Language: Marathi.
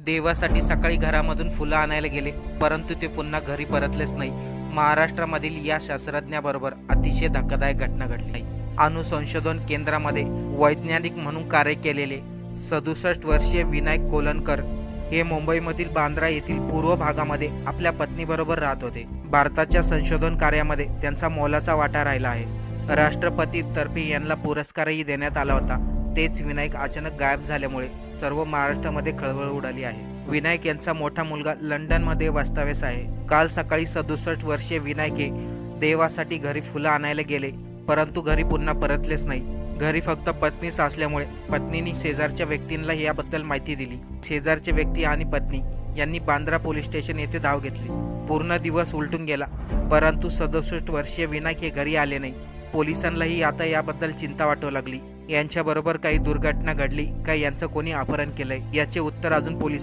देवासाठी सकाळी घरामधून फुलं आणायला गेले, परंतु ते पुन्हा घरी परतलेच नाही. महाराष्ट्रामधील या शास्त्रज्ञाबरोबर अतिशय धक्कादायक घटना घडली. अणुसंशोधन केंद्रामध्ये वैज्ञानिक म्हणून कार्य केलेले 67 वर्षीय विनायक कोलनकर हे मुंबईमधील बांद्रा येथील पूर्व भागामध्ये आपल्या पत्नीबरोबर राहत होते. भारताच्या संशोधन कार्यामध्ये त्यांचा मोलाचा वाटा राहिला आहे. राष्ट्रपतीतर्फे यांना पुरस्कारही देण्यात आला होता. तेच विनायक अचानक गायब झाल्यामुळे सर्व महाराष्ट्रामध्ये खळबळ उडाली आहे. विनायक यांचा मोठा मुलगा लंडनमध्ये वास्तव्यास आहे. काल सकाळी 67 वर्षीय विनायक हे देवासाठी घरी फुलं आणायला गेले, परंतु घरी पुन्हा परतलेच नाही. घरी फक्त पत्नीच असल्यामुळे पत्नीने शेजारच्या व्यक्तींना याबद्दल माहिती दिली. शेजारचे व्यक्ती आणि पत्नी यांनी बांद्रा पोलीस स्टेशन येथे धाव घेतली. पूर्ण दिवस उलटून गेला, परंतु 67 वर्षीय विनायक हे घरी आले नाही. पोलिसांनाही आता याबद्दल चिंता वाटू लागली. यांच्याबरोबर काही दुर्घटना घडली का यांचं कोणी अपहरण केलंय याचे उत्तर अजून पोलिसांना